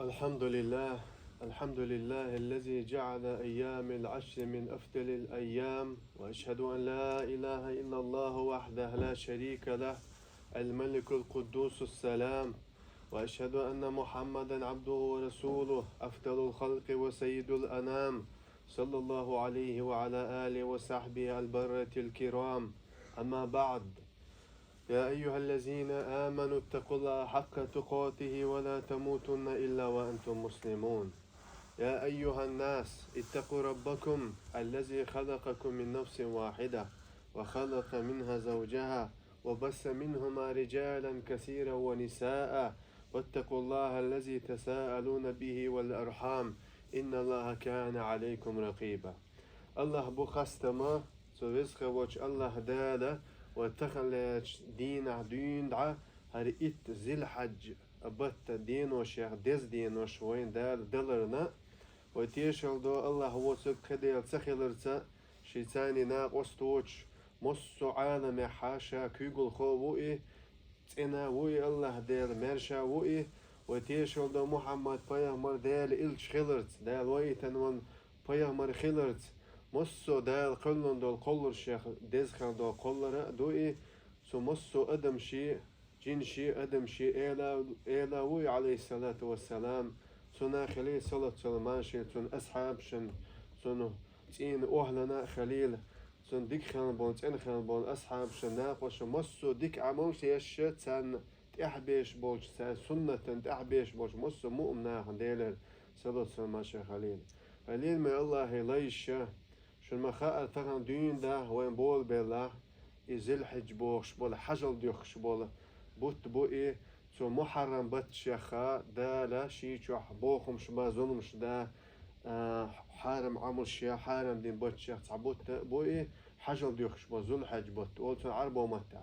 الحمد لله. الحمد لله الذي جعل أيام العشر من أفضل الأيام، وأشهد أن لا إله إلا الله وحده لا شريك له الملك القدوس السلام، وأشهد أن محمدا عبده ورسوله أفضل الخلق وسيد الأنام، صلى الله عليه وعلى آله وصحبه البرة الكرام. أما بعد، يا أيها الذين آمنوا اتقوا الله حق تقاته ولا تموتن إلا وأنتم مسلمون. يا أيها الناس اتقوا ربكم الذي خلقكم من نفس واحدة وخلق منها زوجها وبث منهما رجالا كثيرا ونساء، واتقوا الله الذي تساءلون به والأرحام إن الله كان عليكم رقيبا. الله بخستما سوزخ وش الله دالا وتخلج دين عدين دعا هر إت زل حج أبت دين وشيخ دز دين وشوين دال دلرنا وتيشل دو الله وسك خديل سخيلرتا شيطاني ناق وستوش مصو عالم حاشا كيقول خو وئي تنا وئي الله دال مرشا وئي وتيشل دو محمد بيغمر دال إلش خيلرت دال وئي تنون بيغمر خيلرت مصو دال قلن دول قلر شيخ دزخل دول قلر دوئي سو مصو أدم شي جين شي أدم شي إيلا وي عليه الصلاة والسلام سنا خليل صلاة سلمان شي سن أصحاب شن سن تين أهلنا خليل سن ديك خان بون تين خان بون أصحاب شن ناقوش مصو ديك عمو شيش تن تحبيش بولش سنة تحبيش بولش مصو مؤمنا ديلر صلاة سلمان شي خليل خليل ما الله ليش شن ما خاء تغن دين ده وين بول بلا يزل حج بوخش بول حجل ديوخش بول بوت بوئي سو محرم بتشيخا دا لا شي تشوح بوخم شما ظلمش دا حارم عمل شيا حارم دين بتشيخ تعبوت بوئي حجل ديوخش بول زل حج بوت قلت عربو متى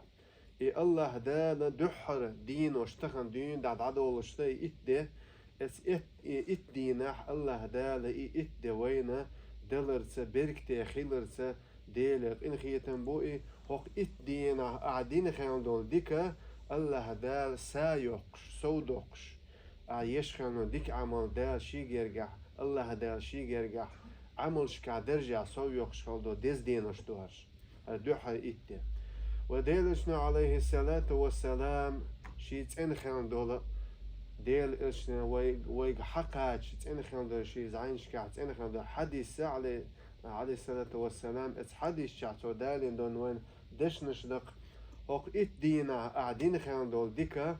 إي الله دا لا دحر دين واشتخن دين دا عدو وشتي إت اس إت دينح الله دا لا إت وينا دلرسا بركتي خيلرسا ديلق إن خيتن بوئي هوق إت دينا أعدين خيان دول ديكا الله دال سايوقش سودوقش عيش خانو ديك عمل دال شي جرجح الله دال شي جرجح عمل شكا درجع سويوقش خالدو ديز دينوش دوهرش دوحة إت وديلشنا عليه الصلاة والسلام شي تين خيان دول ديل إلشنا ويق حقاج تين خيان دول شي زعين شكا تين خيان دول حديث عليه الصلاة والسلام اتس حديث شعتو دالين دون وين دش نشدق هوق إت دينا قاعدين خيان دول ديكا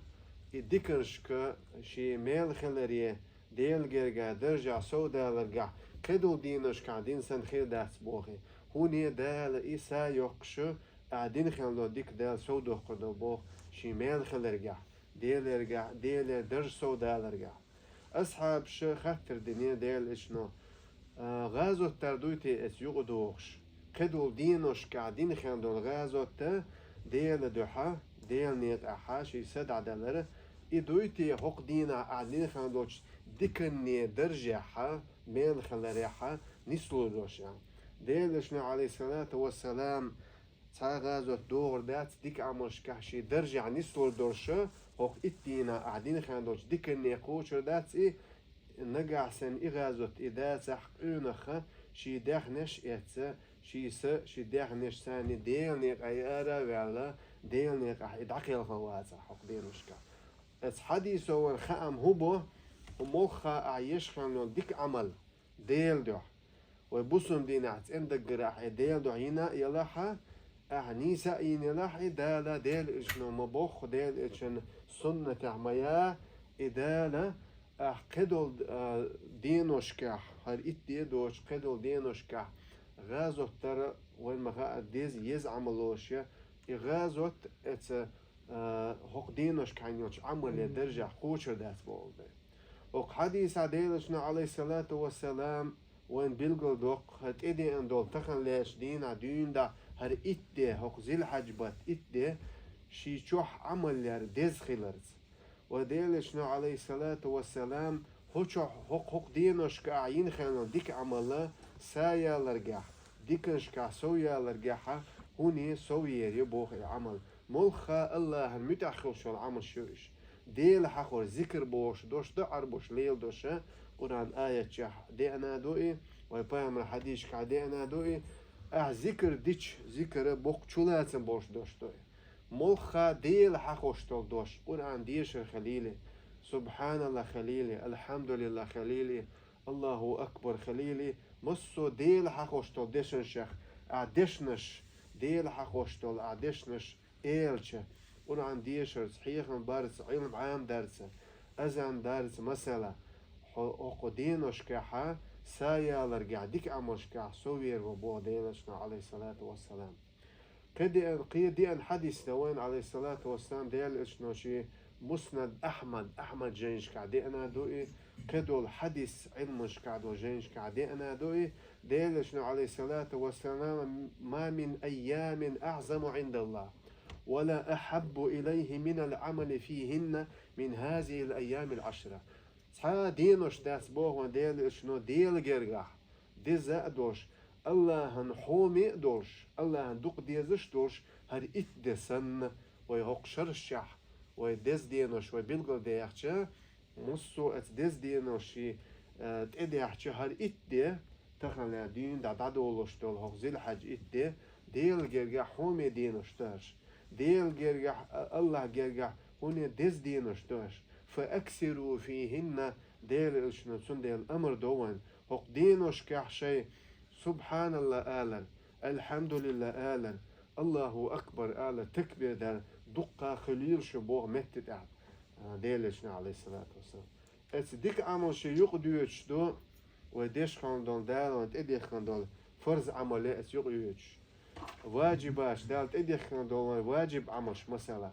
ديكرشكا شي ميل خلريه ديل جرجع درجع سو دالرجع كدو دينش قاعدين سن خير داس بوخي هوني دال إيسا يقشو قاعدين خيان دول ديك دال سو دوخدو بوخ شي ميل خلرجع ديل رجع ديل درج سو دالرجع أصحاب شو خطر دنيا ديل إشنو غازو تردويتي اس يغدوغش كدول دينوش قاعدين خيان دول غازو تا ديل دوحة ديل نيت أحاش يسد عدالر إدويتي حق دينا قاعدين خيان دولش ديكني درجحة ميل خلريحة نسلو دوشا ديلشنا عليه الصلاة والسلام تا غازو دور دات ديك عمرش كحشي درجع نسلو دوشا حق إدينا قاعدين خيان دولش ديكني قوشر دات إيه نجع سن إغازت إذا سحقونخ شي دخنش إتسا شي دخنش ساني ديل نيق أيارا ولا ديل نيق إدعقيل خواتsa حق دينشكا اس حديثو ون خام هبو وموخا أعيش خانو ديك عمل ديل دوح ويبصم دينات عندك جراح ديل دوح هنا يلاحا أعنيسا إن يلاحي دالا ديل إشنو مبوخ ديل إشن سنة عميا إدالا قدول دينوشكا هر إت ديدوش قدول دينوشكا غازوت ترى وين ما ديز يز عملوشيا غازوت اتس هوق دينوشكا ينوش عمل درجة خوشر داس بولده وق حديث عديلشنا عليه الصلاة والسلام وين بيلقل دوق هت إدي أن دول تخن ليش دين عدين دا هر إت دي هوق زيل حجبات إت دي شي چوح عمل لير ديز خيلرز وديلشنا عليه الصلاة والسلام هوق دينوش كاعين خانو ديك عملا سايا لرجع ديكنش كا سويا لرجعها هوني سويا يبوخ العمل ملخا الله المتأخر شو العمل شوش ديل حقور ذكر بوش دوش دعر بوش ليل دوش قرآن آية شح دينا دوئي ويبايم حديث كعدينا دوئي ذكر ديش ذكر بوك شولاتن بوش دوش دوئي ملخا ديل حقوش تول دوش قرآن ديش خليلي سبحان الله خليلي الحمد لله خليلي الله أكبر خليلي مصو ديل حقوش تول ديشن شيخ أعدشنش ديل حقوش تول أعدشنش إيلش قرآن ديشر صحيح بارس علم عام درس أزان درس مسألة حقو دينوش كحا سايا لرجع ديك عموش كح سوير وبو دينشنا عليه الصلاة والسلام قيدي أن حديث دوين عليه الصلاة والسلام ديال إشنوشي مسند أحمد جينش كعدي أنا دوئي قدو الحديث علمش كعدو جينش كعدي أنا دوئي ديال إشنو عليه الصلاة والسلام ما من أيام أعظم عند الله ولا أحب إليه من العمل فيهن من هذه الأيام العشرة صحا دينوش داس بوه ديال إشنو ديال جرجح دي زادوش الله هنحومي دوش الله هندوق ديزش دوش هر إت دسن ويهوق شرشح ويدز دينوش ويبلغل ديحشا مصو ات دز دينوشي تديحشا هر إت دي تخلى دين دا دادولوش دول هوق زيل حاج إت دي ديل جرجح حومي دينوش داش ديل جرجح الله جرجح هوني دز دينوش داش فأكثروا فيهن ديل إلشنو سن ديل أمر دوان هوق دينوش كح شيء سبحان الله آلن الحمد لله آلن الله أكبر آلن تكبير دار دقة خليل شبوه متت أعد ديلشنا عليه الصلاة والسلام اتس ديك عمل شي يقدوش دو وديش خاندون دال وانت ادي خاندون فرض عمله اتس يقدوش واجباش دالت ادي خاندون واجب عملش مثلا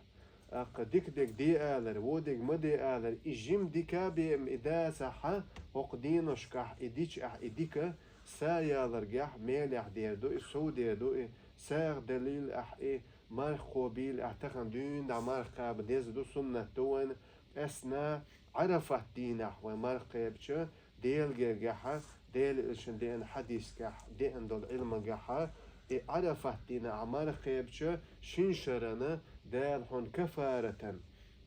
ديك دي آلر وديك مدي آلر إجيم ديكا بيم إدا سحا وقدينوش كح إديش إديكا سايا لرجح ميلح دير دو سو دير دو ساغ دليل مارخ خوبيل اعتقن دون دا مارخ قاب ديز دو سنة دوين اسنا عرفت دينح ومارخ قابتش ديل جرجحا ديل إلشن دين حديث كح دين دول علم جحا عرفت دينح مارخ قابتش شنشرنا ديل هون كفارة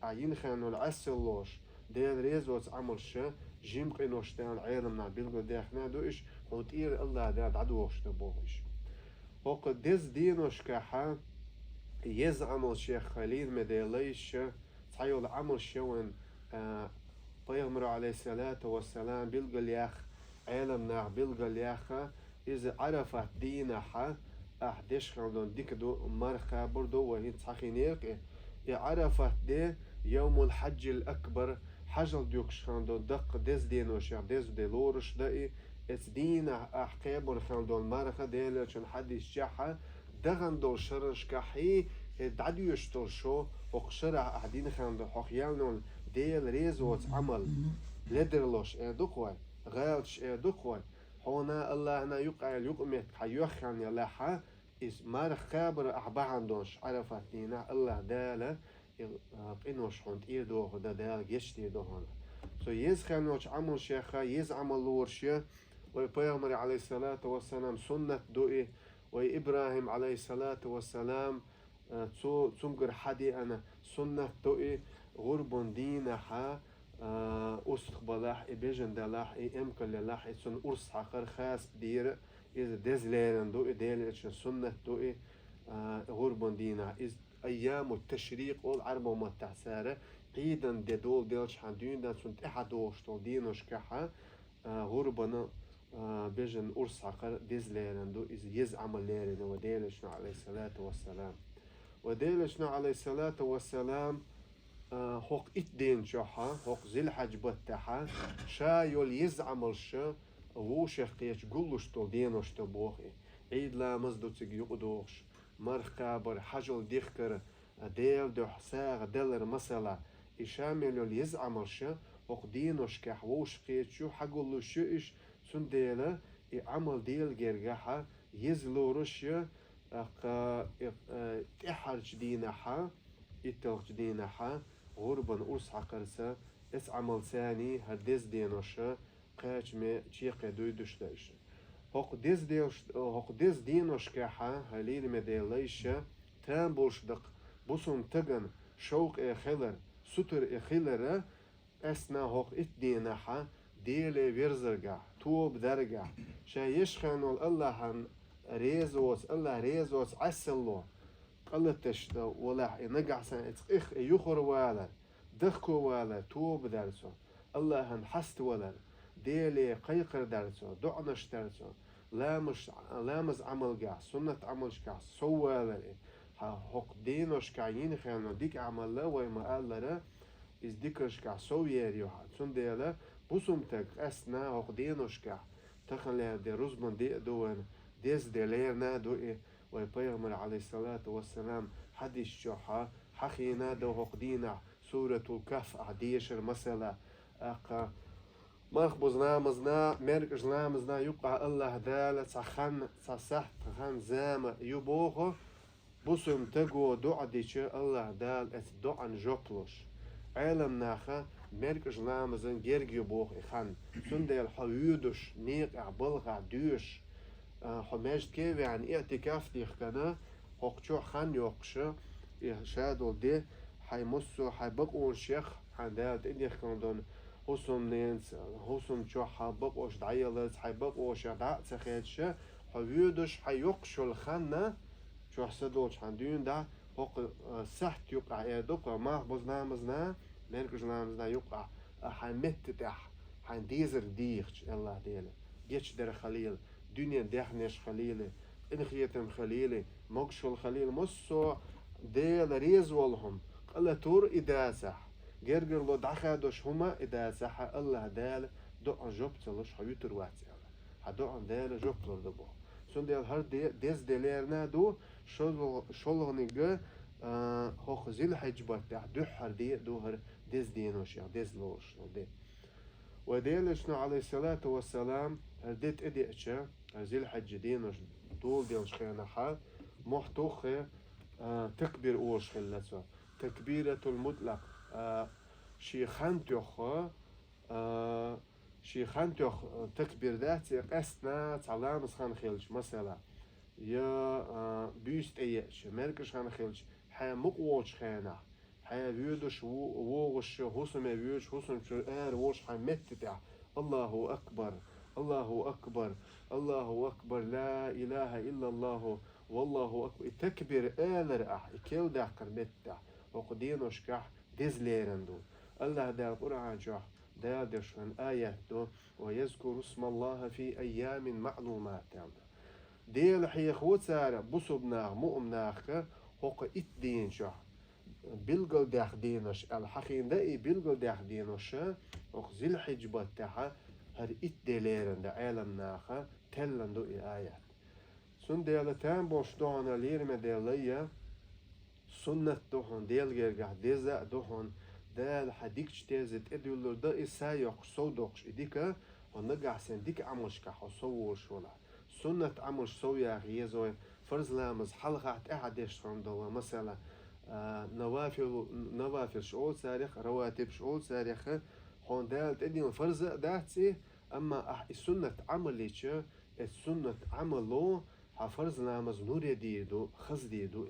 عين خانو العسلوش ديل ريزوز عملش جيم قينوش دان عيرمنا بيلغو داخنا دوش وطير الله داد عدوش تبوش وقد ديز دينوش كحا يزعمل شيخ خليل مديليش تحيول عمل شوان بيغمر عليه الصلاة والسلام بيلغو الياخ عيرمنا بيلغو الياخ إذا عرفت دينها أحدش خلون ديك دو مرخا بردو وهي تحخينيك عرفت دي يوم الحج الأكبر حجل ديوكش خاندون دق دز دينوش يعني دز دلورش دقي اتس دين أحقابون خاندون مرخا ديلوشن حديث جاحا دغن دول شرش كحي دعديوش دول شو وقشرع أحدين خاندون حقيانون ديل ريزوت عمل لدرلوش دوكوي غالش دوكوي هنا الله أنا يقعل يقمت حيوخان يلاحا إز مرخ خابر أحبعندوش عرفت دينا الله داله قينوش هونت إيردوه دا دال جشت إيردوه سو يز خانوش عمل شيخا يز عمل لورشيا ويبيغمر عليه الصلاة والسلام سنة دوئي وإبراهيم عليه الصلاة والسلام تسمقر حدي أنا سنة دوئي غرب دينها أستقبلاح إبجن دلاح إمكن للاح إتسن أرس حقر خاص دير إذا دزلين دوئي ديل إتشن سنة دوئي غرب دينها إذ أيام التشريق أول عرب ومتعسارة قيدا دول ديلش حدين دا سنت إحدوش طول دينوش كحا غربنا بجن أرس عقر دزلين دو إذ يزعم ليرين وديلشنا عليه الصلاة والسلام وديلشنا عليه الصلاة والسلام هوق إتدين شوحا هوق زل حج بتحا شايول يزعملش ووشخ قيش قلوش طول دينوش تبوخي عيد لا مزدو تيجي يقدوش مرخابر حجل ديخكر ديل دو حساغ دلر مسلا إشامل يزعملش وقدينوش كحوش قيتشو حقولو شوش سن ديلا عمل ديل جرجحا يزلورش تحرج دينحا إتلج دينحا غربا أرس عقرسا اس عمل ثاني هدز دينوش قاش مي تشيق دويدوش دايش هوق دز دينوش كحا هليل مديليش تام بولشدق بوسون تغن شوق خلر ستر إخيلرة أسنا هوق إتدينها ديلي ويرزرقع توب درقع شا يشخن الله هن ريزوس الله ريزوس عسلو قلتش ولا نقع سنة إخ يخر ولا دخكو ولا توب درسو الله هن حست ولا ديلي قيقر درسو دعنش درسو لامز عمل قع سنة عملش قع سو ولا هوق دينوش قعين خيانو ديك عمل لا ويما قال لرا إز ديكرش قع سو يريو حد سن ديلا بوسمتك أسنا هوق دينوش قع تخلي دي رزمن دي دوان ديز ديليرنا دو إيه ويبيغمر عليه الصلاة والسلام حديث شوحا حخينا دو هوق دينا سورة الكهف عديشر مثلا أقا مرخ بزنامزنا مرك جنامزنا يقع الله دالة سخن سسحت خن زام يبوخو بوسم تقو دعا ديشي الله دال ات دعا جوبلوش عالم ناخا مرك جنامزن جرق يبوخ خن سندل حيودش نيق عبلغ دوش حماجد كيف يعني اعتكاف ديخ كنا هوقشو خان يوقشو شادو دي حيمسو حيبقوا الشيخ حداد إديخ كندون هوسم نينس هوسم شو حبقوش دعيلز حيبقوش دع تخيتش حيودش حيوقشو الخانة شو حسدوش حندون دا هوق سحت يقع يدوك ما بزنامزنا مركز نامزنا يقع حيمت تح حنديزر ديخش الله ديله جيتش در خليل دنيا دهنش خليلي انخيتم خليلي مقشل خليل مصو ديل ريزولهم قال تور إداسح جرجر لو دخدوش هما إداسح الله دال دو أن جبتلش حيوتر واتي هدو أن دال جبتلر دبو سون ديل هر ديز ديليرنا دو شلغنيجا هو زيل حجبات دو هر دي دو هر ديز دينوش يعني ديز لوش دي وديلشنا عليه الصلاة والسلام هرديت إدي أشياء هزيل حج دينوش طول دينش خينا حال محتوخ تكبير أوش خلصو تكبيرة المطلق شي خانتوخ تكبير ذاتي قسنا تعلامس خان خيلش مثلا يا بيست ايش مركش خان خيلش حيا مقوش خينا حيا بيودش ووغش حسم بيوش حسم شو وش حمتتع الله أكبر الله أكبر الله أكبر لا إله إلا الله والله أكبر تكبير رأح كيل داقر متع وقدينوش كح دزليرندو الله دا القرآن جح دا دشن آيات دو ويذكر اسم الله في أيام معلومات ديل حيخ وتسارع بصبناغ مؤمناغ هوق إتدين جح بلغل داخ دينوش الحقين دائي بلغل داخ دينوش وق زل حجبات تاها هر إتدليرن دا عالم ناخا تلن دو آيات سن ديالتان بوش دوهن ليرم دياليا سنة دوهن ديالجرجع ديزا دوهن دال حديكش تيزت ادولر دا إسايق صودوكش إديكا ونقع سن ديك عملش كحو صور شولا سنة عملش صويا غيزوي فرز لامز حلقة احدش دولا مثلا نوافل شعول سارخ رواتب شعول سارخ هون دال تدين فرز داتي أما السنة عمليش السنة عملو حفرز لامز نور ديدو خز ديدو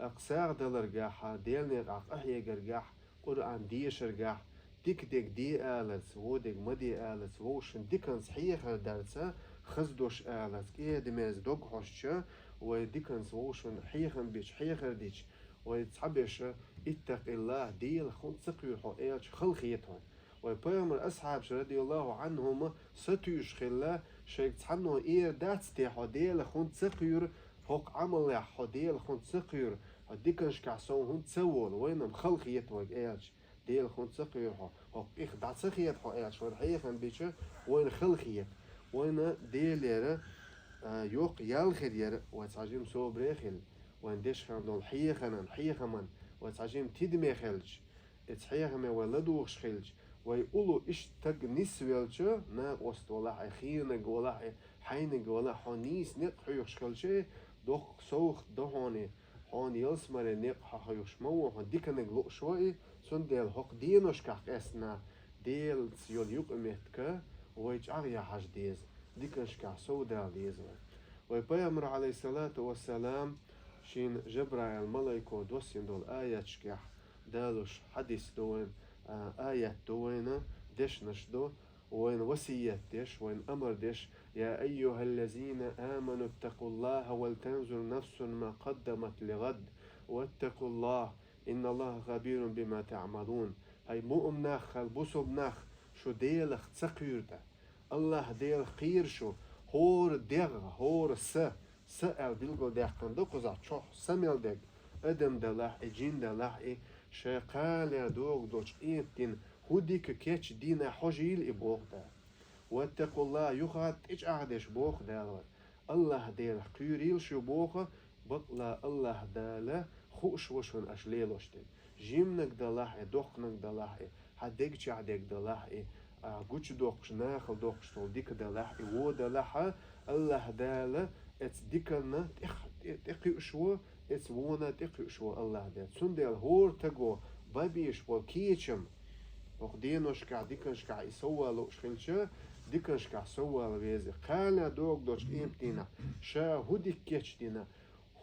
أقساق دلرقاح ديل نقاق أحيا قرقاح قرآن ديش رقاح ديك دي آلت وديك مدي آلت ووشن ديكن صحيح دارسا خزدوش آلت كيه دميز دوك حوشة وديكن ووشن حيخن بيش حيخر ديش ويتحبش اتق الله ديل خون سقيوحو ايش خلقيتهم ويبيامر أصحاب رضي الله عنهم ستيوش خلا شيك تحنو إير داتستي حديل خون تسقير هوق عمل حديل خون تسقير هديكنش كعسون هون تسول وينم خلقيت وق إيش ديل خون تسقير هوق إخ دات سقيت حو إيش ورحيخن بيش وين خلقيت وين ديل يرى يوق يالخير يرى وتعجم سو بريخل وين ديش خان دول حيخمن وتعجم تدمي خلج اتحيخمي ولدوش خلج ويقولوا إيش تج نسويلشة نا وست ولا خينج ولا حينج ولا حنيس نق حيوش كل شيء دوخ سوخ دهوني حن يلسمر نق حيوش مو هديك نقلق شوي سن ديل حق دينوش كح اسنا ديل سيول يق متك ويج أغيا حج ديز ديكش كح سودا ديز ويبيامر عليه الصلاة والسلام شين جبرائيل ملايكو دوسين دول آيات شكح دالوش حديث دوين آيات دوين ديش نشدو وين وصية ديش وين أمر ديش يا أيها الذين آمنوا اتقوا الله ولتنظر نفس ما قدمت لغد واتقوا الله إن الله خبير بما تعملون. هاي مؤمناخ خلبوسو شو ديلخ تسقيرتا الله ديل خير شو هور ديغ هور سأل بيلغو ديقن دوكوزا تشوح سميل ديغ أدم دلاح إجين دلاح شقال دوغ دوش إيتين هوديك كيتش دينا حجيل إبوغ دا واتقوا الله يخات إيش أعدش بوغ دا الله ديل قيريل شو بوغ بقلا الله دالا خوش وشون أشليلوش دي جيمنك دلاح دوخنك دلاح حدك جعدك دلاح قوش دوخش ناخل دوخش تول ديك دلاح و دلاح الله دالا اتس ديكنا تقي شو اتس وونا تقي شو الله دال سندل هور تقو بابيش والكيتشم وخدينوش كع ديكنش كع يسوى لو شخلشة ديكنش كع سوى الويزي قال دوغ دوش إمتنا شا هوديك كيتش دينا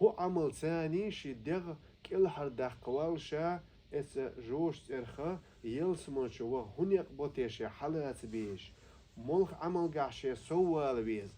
هو عمل ثاني شي دغ كل حر قوال شا اتس جوش ترخا يلسمون شو هنيق بوتيش حالات بيش ملخ عمل قعشي سوى الويز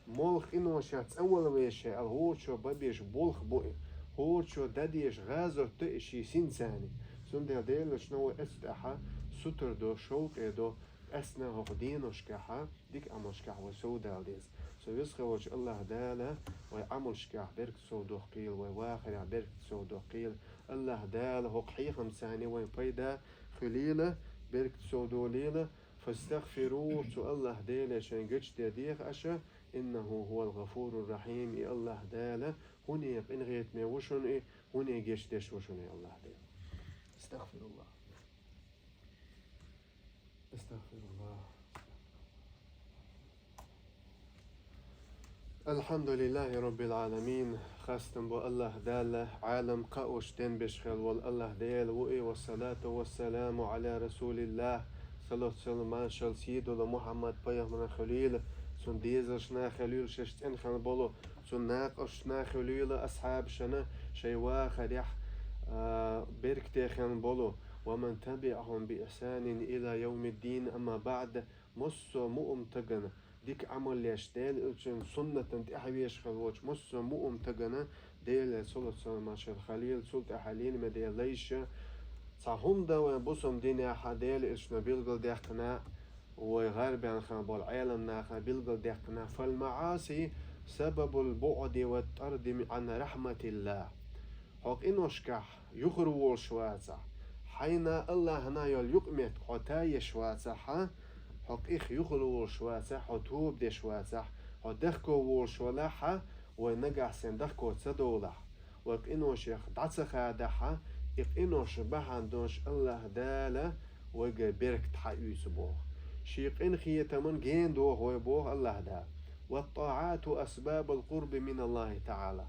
ملخ إنه شات أول ويش الهور شو ببيش بولخ بوي هور شو داديش غازر تأشي سنساني سندل ديل شنو استحا ستر دو شوق دو أسنا هقدينوش كحا ديك عملش كح وسودا ديز سو يسخوش الله دالا ويعملش كح برك سودو قيل وواخر برك سودو قيل الله دالا هو قحيخم ثاني وين فايدا خليلة برك سودو ليلة فاستغفروه تو الله دالا شان جتش تديخ أشا إنه هو الغفور الرحيم إي الله دالا هوني إن غيت ما وشون إيه هوني جيش دش وشون إيه الله دالا استغفر الله استغفر الله. الحمد لله رب العالمين خاستم بو الله داله عالم قاوش تن بشخل والله ديل وإي والصلاة والسلام على رسول الله صلى الله عليه وسلم شال سيدو محمد بيغمنا خليل سن ديزشنا خليل ششتن خل بولو سن ناقشنا خليل أصحاب شنا شيوا خريح برك تخن بولو ومن تبعهم بإحسان إلى يوم الدين أما بعد مصو مؤم تجنا ديك عمل ليش ديل إلشن سنة تحويش خلوش مصو مؤم تجنا ديل سلطة سلمان خليل سلطة حليل ما ديل ليش صاحم دا وبصم دينا حديل إلشنا بيلقل ديقنا وغرب عن خنبول عالم ناخنا بيلقل ديقنا فالمعاصي سبب البعد والطرد عن رحمة الله حق إنوشكح يخرو شواتع حين الله هنا يقمت حتى شواتع حق إخ يخرو شواتع حتوب دي شواتع حدخكو وشولاحة ونقع سندخكو تدولح وق إنوش دعتخ دحا إق إنوش بحندوش الله دالة وق برك تحيوس بوه شيق إن خية من جين دوه ويبوه الله دا والطاعات أسباب القرب من الله تعالى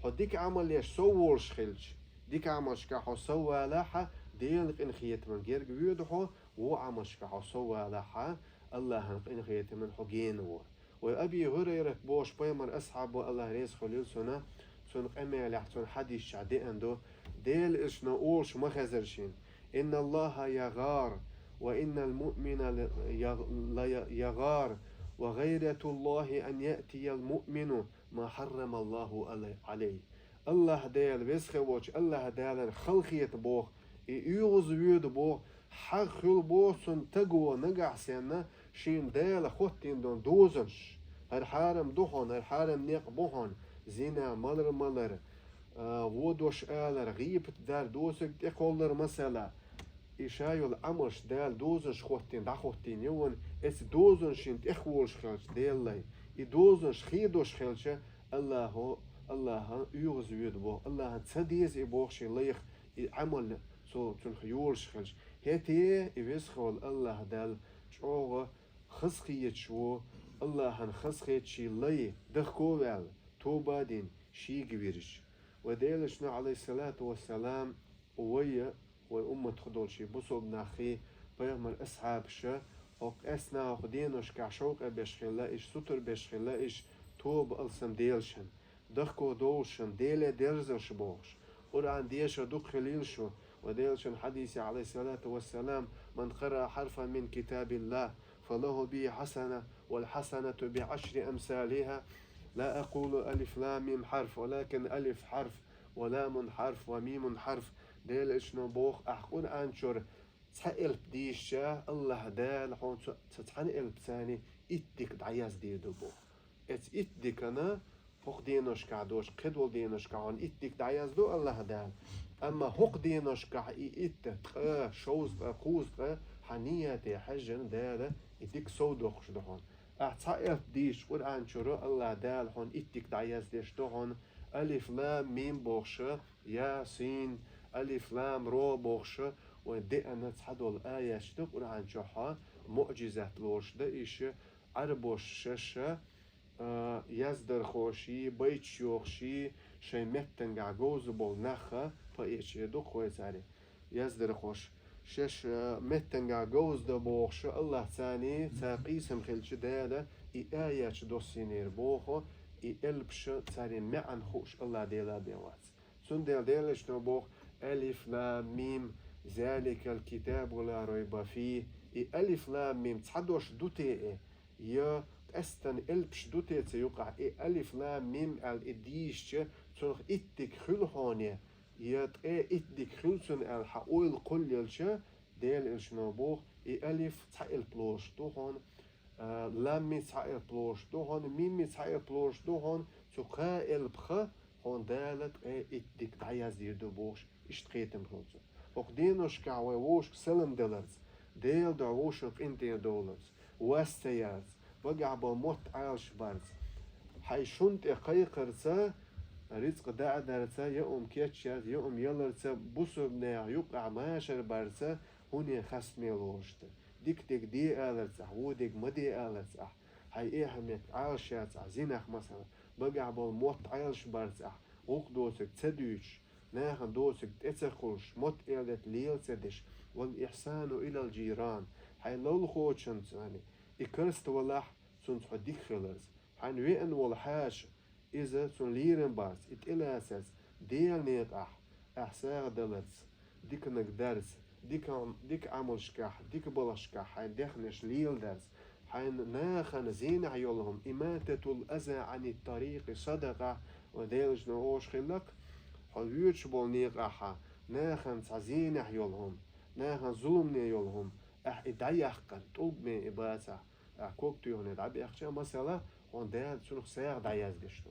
حديك عمل ليش سوورش خلش ديك عملش كحو سوى لحا ديلك إن خية من غير جويدحو وعملش كحو سوى لحا الله إن خية من حجين وور وأبي هريرة بوش بيمر أصحاب الله ريس خليل سنة سن قمي لحسن حديث شعدي أندو ديل إيش نقولش مخزرشين إن الله يغار وإن المؤمن لا يغار وغيرة الله أن يأتي المؤمن ما حرم الله عليه الله ديل بيسخوش الله ديل خلقية بوخ يوز ويد بوخ حخل بوخ سن تقوى نقع سنة شين ديل خوتين دون دوزنش الحارم دوحون الحارم نيق بوحون زينا ملر ودوش آلر غيبت دار دوسك تقولر مثلا إشايل عمش دال دوزنش خوتين دا خوتين يوون اس دوزنشين تخولش خلش ديلي دوزنش خيدوش خلش الله يوز ويدبو الله تسديز إبوخش ليخ عمل سو تنخيولش خلش هتي يبسخول الله دال شوغ خسخيت شو الله خسخيت شي لي دخكوال توبادين شي جبيرش وديلشنا عليه الصلاة والسلام ويا وأمة خدول شي بصوب ناخي بيغمر أصحاب شا وق أسنا خدينوش كعشوق بشخلا إيش ستر بشخلا إيش توب ألسم ديلشن دخكو دولشن ديلة درزش بوش وران ديشا دوك خليل شو وديلشن حديث عليه الصلاة والسلام من قرأ حرفا من كتاب الله فله به حسنة والحسنة بعشر أمثالها. لا أقول ألف لام ميم حرف ولكن ألف حرف ولام حرف وميم حرف. ديل إشنو بوخ أحقون أنشر تسحل بديشة الله دال حون تسحل بساني إتك دعياز دي دبوخ إتك أنا حق دينوش كعدوش قدول دينوش كعون إتك دعياز دو الله دال. أما حق دينوش كع إتك شوز قوز حنية حجن دال إتك سودوخش دهون أعتقد ديش قرآن شروع الله دال هون إتك دعياز ديش دهون ألف لام ميم بوخشة ياسين ألف لام رو بوخشة ودي أنا تصحدوا الآية شتو قرآن شوحة معجزة لوش ده إيش عربوش ششة يزدر خوشي بيت شوخشي شي متن قعقوز بول نخة فإيش يدو خويز عليه يزدر خوش شش متنجا جوز ده بوخش الله ثاني تاقيسم خلش دادا آية دوسينير بوخو ألبش ثاني معن خوش الله ديلا بيوات سن ديلش نبوخ ألف لام ميم ذلك الكتاب ولا ريب فيه ألف لام ميم تحدوش دوتي يا أستن ألبش دوتي تيوقع ألف لام ميم الإديش تنخ إتك خلحوني يت إتك خلصن الحقول كل يلشة ديل الشنوبوخ ألف تحيل بلوش دوهون لام تحيل بلوش دوهون ميم تحيل بلوش دوهون تقا البخ هون دالت إتك دعياز دير دوبوش اشتقيتم خلصن وقدينوش كعوي ووش سلم دلرز ديل دعوشق انتي دولرز واستياز وقع بموت عالش بارز حيشنت قيقرسا رزق دعدرسا يوم كيتشاز يوم يلرسا بوسبنا يقع ماشر بارسا هوني خسمي لوشت ديك دي آلرسا وديك مدي آلرسا هاي إيه همك عالشات زينخ مثلا بقع بالموت عالش بارسا وق دوسك تدوش ناخن دوسك تتخوش موت إلت ليل تدش والإحسان إلى الجيران هاي لول خوشن يعني إكرست ولح سنت حديك خلرز هاي وين والحاش إذا سن ليرن بارس إتلاسس ديل نيقح أحساغ دلتس ديك نقدرس ديك عمل شكاح ديك بلشكاح هاي دخنش ليل درس هاي ناخن زين عيولهم إماتة الأذى عن الطريق صدقة وديلش نغوش خلق حلويتش بول نيقاحا ناخن تعزين عيولهم ناخن ظلم نيولهم إدعي أحقن طلب من إباسة كوك تيون إدعي أحقن مثلا هون ديل سنخ ساغ دعياز قشتو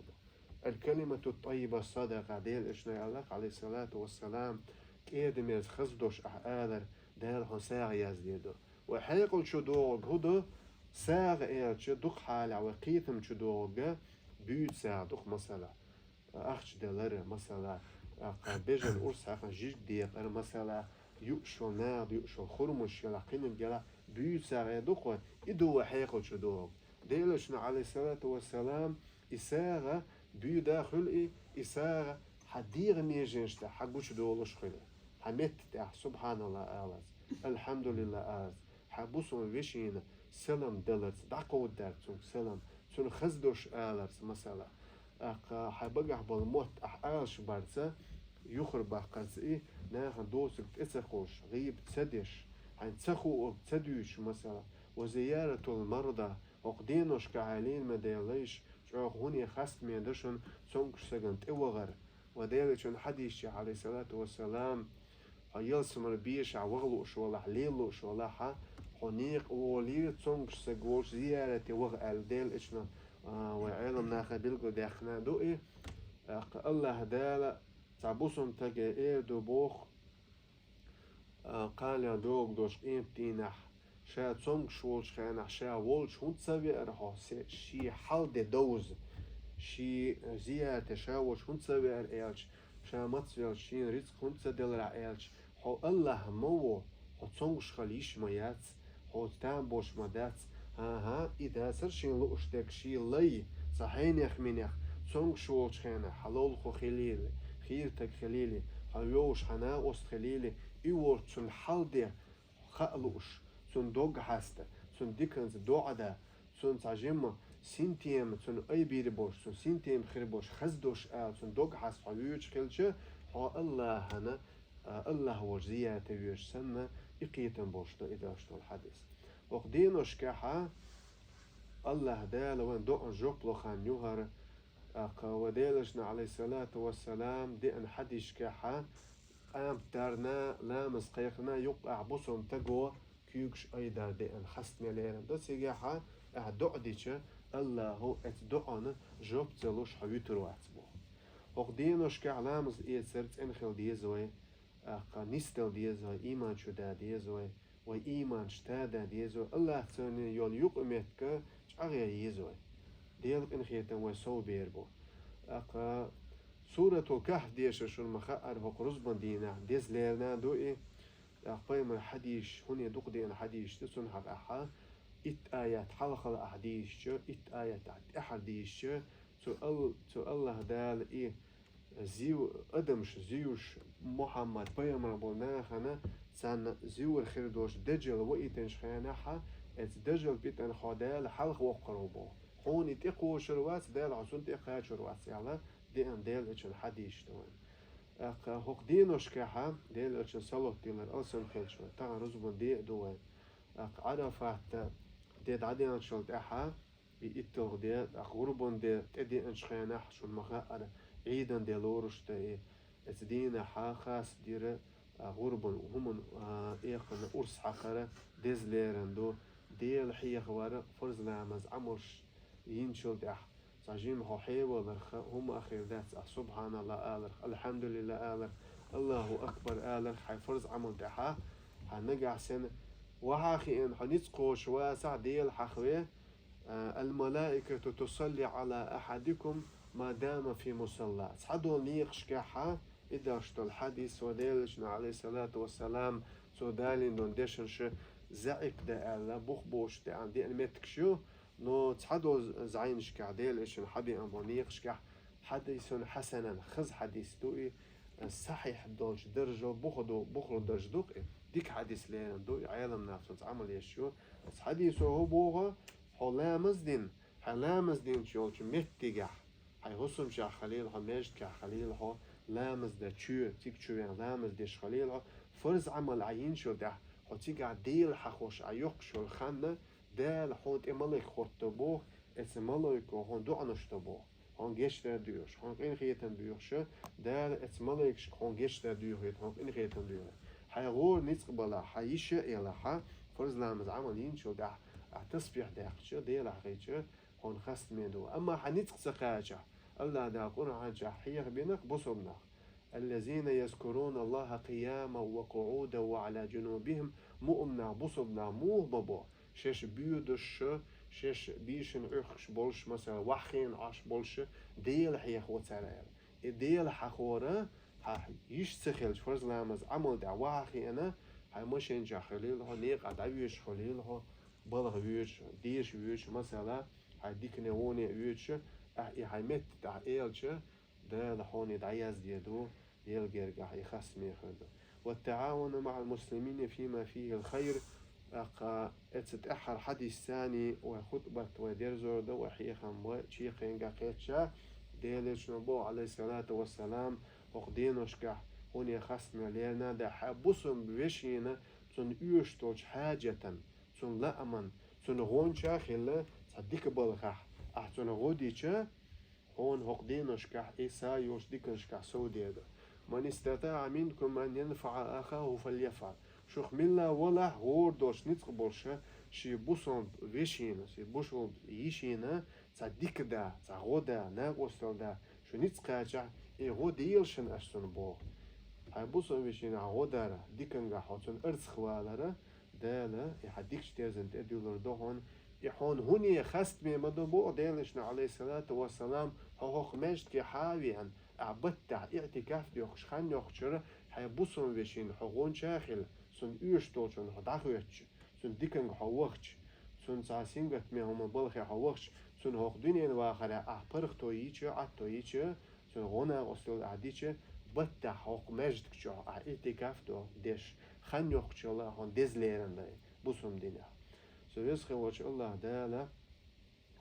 الكلمة الطيبة الصدقة ديل إشنا الله عليه الصلاة والسلام كيد ميز خزدوش أحقادر ديل هون ساغ يزديدو وحيقل شو دوغ هدو ساغ إيرتش دوغ حالة وقيتم شو دوغ بيد ساغ دوغ مثلا أخش دلر مثلا بيجن أرس أخن جيج ديقر مثلا يؤشو ناد يؤشو خرمش يلا قينم جلا بيد ساغ دوغ إدو وحيقل شو دوغ ديل إشنا عليه الصلاة والسلام إساغ بيو داخل إساغ حديغ ميجنشتا حقوش دولش خلي حمت تاح سبحان الله آلاز الحمد لله آلاز حبوسون ويشين سلام دلرز داقو دارتون سلام سون خزدوش آلاز مثلا حبقع بالموت آلش بارسا يخر بقزئي ناخن دوسك تسخوش غيب تسدش حين تسخو تسدوش مثلا وزيارة المرضى وقدينوش كعالين مديليش هوني خست من دشن سونكش سجنت إوغر وديلشن حديث عليه الصلاة والسلام هيلسم البيش عوغلوش ولا ليلوش ولا ح هونيق وليل سونكش سجوش زيارة وغ الديل إشنا وعلم ناخدلكو داخنا دو إيه الله دال تعبوسم تجي إيه دو بوخ قال يا دوغ دوش إمتينح شا تونغ شولش خانح شا وولش هون تسوي أرحو شي حال دي دوز شي زيادة شا وولش هون تسوي أرحيالش شا متسويل شين رزق هون تسدل رأيالش هو الله مو هو تونغش خليش ميات هو تام بوش مدات ها إذا سر شين لوشتك شي لي صحين يخمينيخ تونغ شولش خانح حلول خو خليلي خيرتك خليلي هايوش حنا أست خليلي إيور تون حال دي خالوش سون دوغ هسته سون ديكنز دوعدا سون تعجم سنتيم سون أي بير بوش سون سنتيم خير بوش خزدوش سون دوغ هست حيوش خلشه ها الله هنا الله وجزية تيوش سنة إقيتن بوشتو إذا أشتو الحديث وقدينوش كحا الله دال وين دو جوبلو خان يوهر وديلشنا عليه الصلاة والسلام دي أن حديش كحا قام دارنا لامس قيقنا يقع بصم تقوى كيوكش أيضا دي أن خست مليرن دو سيجاحا دو ديشة الله هو اتدعنا جوب تلوش حيوترو عتبو وقدينوش كعلامز إيسرت انخل ديزوي نستل ديزوي إيمان شدا ديزوي وإيمان شتادا ديزوي الله تاني يول يقمتك شعري يزوي ديالك انخيتن وسو بيربو سورة الكهف ديش شو المخاءر وقرص بندينا ديز ليرنا دوئي قيم الحديث هنا دوق دي الحديث تسون حق أحا إت آيات حلقة الأحاديث إت آيات أحاديث تو الله دال إيه زيو أدمش زيوش محمد بيامر بولنا خنا سان زيو الخير دوش دجل وإيتنش خيانا حا ات دجل بيتن خدال حلق وقربو هون يتقو شروات دال عسون تقا شروات يلا دي ان ديل اتش الحديث توان هوك دينوش كحا ديل اتش صلوت ديلر ألسن خلشو تا رزبون دي دوان عرفات دي دعدين شلت أحا بيتلغ دي غربون دي تدي انشخينا شو المخاء عيدا دي لورش دي اتدينا حا خاص دير غربون وهم ايقنا أرس حقرة ديزليرندو دي الحيخ وارا فرز لامز عمرش ينشلت أح ساجيم هو حيوة برخ هم أخير ذات سبحان الله آلر الحمد لله آلر الله أكبر آلر حي فرز عمل دحا هنقع سنة وحاخي إن حنيتقوش واسع ديال حخوي الملائكة تصلي على أحدكم ما دام في مصلى صحدوا نيقش كحا إذا اشتو الحديث وديلشنا عليه الصلاة والسلام سودالين دون ديشنش زعك دا ألا بوخبوش دا عندي المتكشو نو تصحدوا زعينش كعديل إيش الحدي أمونيقش كح حديث حسنا خز حديث دوئي صحيح دوش درجة بخلو درج دوئي ديك حديث لين دوئي عالم نفسه عمل يشو حديثه هو بوغا حلامز دين شولش متجح هاي هسم شا خليل ها مجد كخليل ها لامز دا تشو تيك تشو لامز ديش خليل ها فرز عمل عين شو ده ها تيك عديل حخوش عيوق شو الخانة دال هون إمالك خطبوه إسمالك هون دو عنشتبوه هون جيشتا ديوش هون إن خيتن ديوش دال إسمالك هون جيشتا ديوه هون إن خيتن ديوه حيغور نتقبلا حيشة إلى ح فرز لامز عملين شو ده التصبيح داخل ديال حقيقة هون خست ميدو أما حنيتق سقاجة الله دا قرعة جحية بينك بصرنا الذين يذكرون الله قياما وقعودا وعلى جنوبهم مؤمنا بصرنا موه بابا شش بيودش شش بيشن أخش بولش مثلا وحين عش بولش ديال حيخ وتسرع ديال حخورة يش سخيل فرز لامز عمل دا واخي أنا هاي مشين جاخليل ها نيق عدويش خليل ها بالغ ويش ديش ويش مثلا هاي ديك نووني ويش هاي مت تاع إيلش ده لحوني دعياز ديدو ديال جرجع هاي خاص ميخد والتعاون مع المسلمين فيما فيه الخير اتتأخر حديث ثاني وخطبة وديرزور دو وحيخم وشيخين قاقيتشا ديلش نبو عليه الصلاة والسلام وقدينوش كح هوني خاص ملينا ده حبوسم بوشينا تون يوشتوش حاجة تون لا أمن تون غونشا خلا صديق بالخح أحتون غوديشا هون هقدينوش كح إيسا يوش ديكنش كح سودية من استطاع منكم أن ينفع أخاه فليفعل شوخ ملا ولا غور دوش نتقبلش شي بوسون ويشينا شي بوشون يشينا صديق دا صغودا ناقوستل دا شو نتقاجع إيه غوديلشن أشتون بو هاي بوسون ويشينا غودارا ديكنغا حوتون أرتخوالارا دالا يحديكش تيزن تدولر دوهون يحون هوني خست مي مدبو ديلشنا عليه الصلاة والسلام هو مجد كي حاويان عبدتع اعتكاف ديوخش خان يوخشر هاي بوسون ويشين حقون شاخل سن يوشتوشن هداخويتش سن ديكنغ حوخش سن ساسينغت مي هم بلخي حوخش سن هوخ دنيا واخرة أحبرخ تويتش عطويتش سن غونا أصل عديتش بتع حق مجد كشو اعتكاف دو ديش خان يوخش الله هون ديزليرن داي بوسون دينا سويسخي وش الله دالا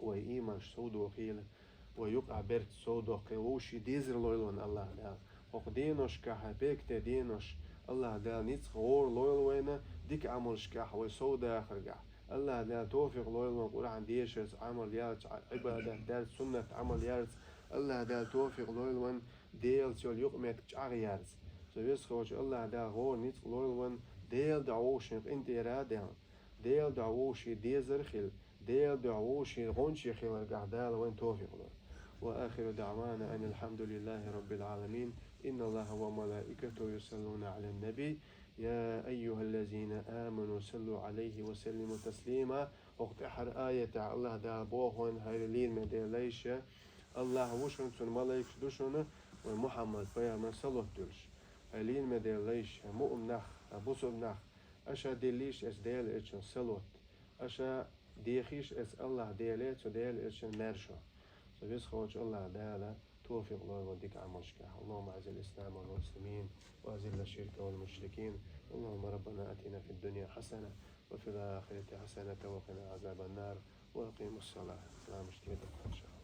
وإيمان سودو خيل ويقع برت سودو قوشي ديزر لويلون الله دالا وق دينوش كح بيك تدينوش الله دا نيت غور لويل وينا ديك عملش كح ويسودا خرجع الله دا توفيق لويل ونقول عن ديش عمل يارس عبادة دار سنة عمل يارس الله دا توفيق لويل ون ديل سول يقمت جار يارس سويس خوش الله دا غور نيت لويل ون ديل دعوش انت رادها ديل دعوشي ديزر خيل ديل دعوشي غونشي خيل القعدال وين توفيق لويل وآخر دعوانا أن الحمد لله رب العالمين إن الله وملائكته يصلون على النبي يا أيها الذين آمنوا صلوا عليه وسلموا تسليما وقت أحر آية الله دا بوهن هايلين مديليش الله وشن سن ملايك دوشن ومحمد بيامن صلوه دولش هايلين مديليش مؤمنخ أبوسنخ أشا ديليش أس ديل إتشن صلوت أشا ديخيش أس الله ديليت وديل إتشن مرشو سبيس خوش الله دالا توفيق الله وديك عمشك اللهم أعز الإسلام والمسلمين وأذل الشرك والمشركين اللهم ربنا أتنا في الدنيا حسنة وفي الآخرة حسنة وقنا عذاب النار وأقيم الصلاة لا مشكلة إن شاء الله.